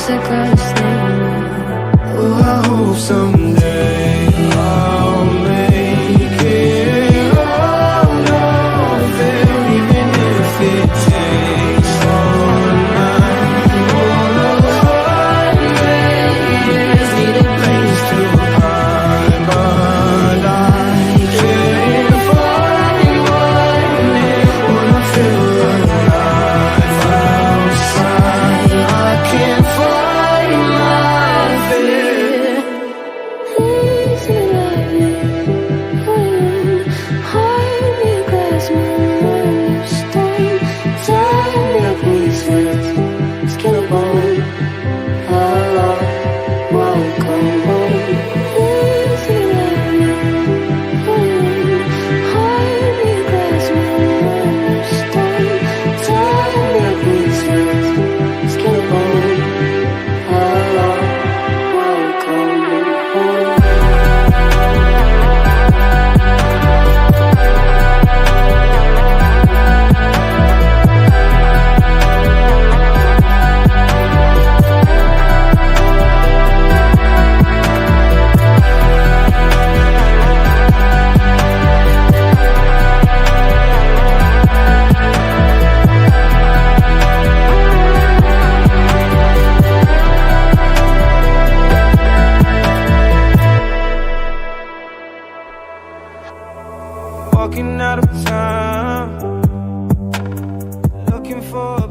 guess I gotta stay now. Oh, I hope someday I'll make it all of it, even if it takes all night. All of 100 years, need a place to hide, but I can't find one here when I feel alive outside. I can't find my fear. Isn't it lovely? Hide me a glass, my stone. Tie me up pieces, skin and bone. Hello, welcome home. Isn't it lovely? Hide me a glass, my stone. Tie me up pieces, skin and bone. Hello, welcome home. Walking out of town, looking for a